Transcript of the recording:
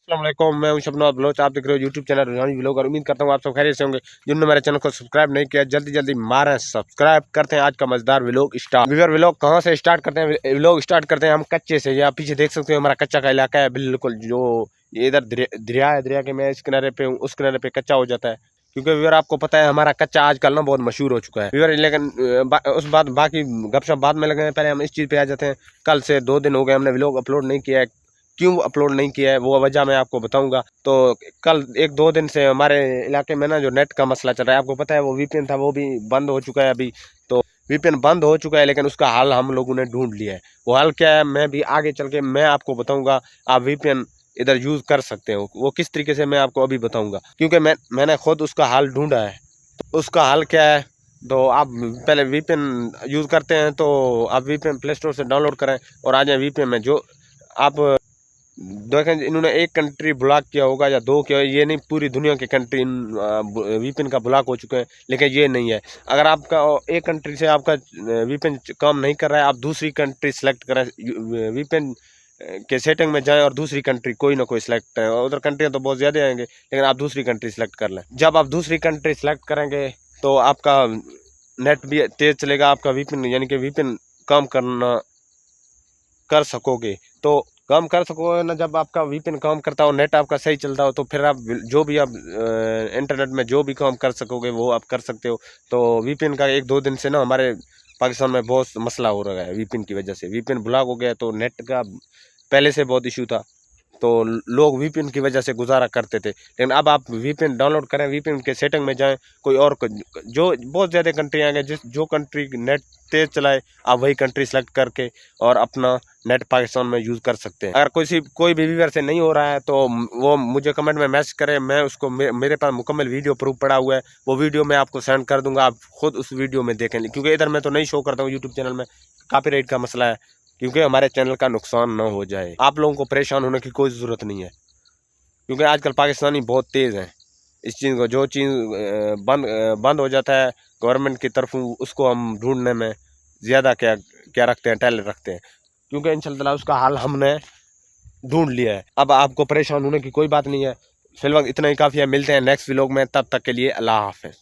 अस्सलाम वालेकुम, मैं हूं शबनवाज बलोच। आप देख रहे हो यूट्यूब चैनल रुझानी व्लॉग और उम्मीद करता हूं आप सब खैरियत से होंगे। जिन्होंने मेरे चैनल को सब्सक्राइब नहीं किया जल्दी जल्दी मारें सब्सक्राइब। करते हैं आज का मजेदार व्लॉग स्टार्ट। व्लॉग कहां से स्टार्ट करते हैं? व्लॉग स्टार्ट करते हैं हम कच्चे से। या पीछे देख सकते हो हमारा कच्चा का इलाका है बिल्कुल। जो ये इधर दरिया है, दरिया के मैं इस किनारे पे हूँ, उस किनारे पे कच्चा हो जाता है। क्योंकि व्यूअर आपको पता है हमारा कच्चा आजकल ना बहुत मशहूर हो चुका है व्यूअर। लेकिन उस बात बाकी गपशप बाद में लगे हैं, पहले हम इस चीज़ पे आ जाते हैं। कल से 2 दिन हो गए हमने व्लॉग अपलोड नहीं किया है। क्यों अपलोड नहीं किया है वो वजह मैं आपको बताऊंगा। तो कल 1-2 दिन से हमारे इलाके में ना जो नेट का मसला चल रहा है, आपको पता है वो वीपीएन था वो भी बंद हो चुका है अभी। तो वीपीएन बंद हो चुका है, लेकिन उसका हल हम लोगों ने ढूंढ लिया है। वो हल क्या है मैं भी आगे चल के मैं आपको बताऊंगा। आप वीपीएन इधर यूज कर सकते हो, वो किस तरीके से मैं आपको अभी बताऊंगा, क्योंकि मैंने खुद उसका हल ढूंढा है। तो उसका हल क्या है? तो आप पहले वीपीएन यूज करते हैं तो आप वीपीएन प्ले स्टोर से डाउनलोड करें और आ जाए वीपीएन में। जो आप देखें इन्होंने एक कंट्री ब्लॉक किया होगा या 2 किया, ये नहीं पूरी दुनिया के कंट्री वीपीएन का ब्लॉक हो चुके हैं, लेकिन ये नहीं है। अगर आपका एक कंट्री से आपका वीपीएन काम नहीं कर रहा है, आप दूसरी कंट्री सेलेक्ट करें। वीपीएन के सेटिंग में जाएं और दूसरी कंट्री कोई ना कोई सिलेक्ट करें। उधर कंट्रियाँ तो बहुत ज़्यादा आएंगे, लेकिन आप दूसरी कंट्री सेलेक्ट कर लें। जब आप दूसरी कंट्री सेलेक्ट करेंगे तो आपका नेट भी तेज़ चलेगा, आपका वीपीएन यानी कि वीपीएन काम कर सकोगे। तो काम कर सकोगे ना, जब आपका वीपीएन काम करता हो, नेट आपका सही चलता हो, तो फिर आप जो भी आप इंटरनेट में जो भी काम कर सकोगे वो आप कर सकते हो। तो वीपीएन का 1-2 दिन से ना हमारे पाकिस्तान में बहुत मसला हो रहा है वीपीएन की वजह से। वीपीएन ब्लॉक हो गया, तो नेट का पहले से बहुत इशू था, तो लोग वीपीएन की वजह से गुजारा करते थे। लेकिन अब आप वीपीएन डाउनलोड करें, वीपीएन के सेटिंग में जाएं, कोई और जो बहुत ज़्यादा कंट्री आएंगे, जो कंट्री नेट तेज़ चलाए आप वही कंट्री सेलेक्ट करके और अपना नेट पाकिस्तान में यूज़ कर सकते हैं। अगर कोई भी व्यूअर से नहीं हो रहा है तो वो मुझे कमेंट में मैसेज करें, मैं उसको मेरे पास मुकम्मल वीडियो प्रूफ पड़ा हुआ है, वो वीडियो मैं आपको सेंड कर दूंगा। आप खुद उस वीडियो में देखें, क्योंकि इधर मैं तो नहीं शो करता हूँ यूट्यूब चैनल में, कॉपीराइट का मसला है, क्योंकि हमारे चैनल का नुकसान ना हो जाए। आप लोगों को परेशान होने की कोई ज़रूरत नहीं है, क्योंकि आजकल पाकिस्तानी बहुत तेज़ हैं इस चीज़ को। जो चीज़ बंद हो जाता है गवर्नमेंट की तरफ, उसको हम ढूंढने में ज़्यादा क्या रखते हैं, टैलेंट रखते हैं, क्योंकि इंशाल्लाह उसका हल हमने ढूंढ लिया है। अब आपको परेशान होने की कोई बात नहीं है। फिलहाल इतना ही काफ़ी है। मिलते हैं नेक्स्ट व्लॉग में, तब तक के लिए अल्लाह हाफ़िज़।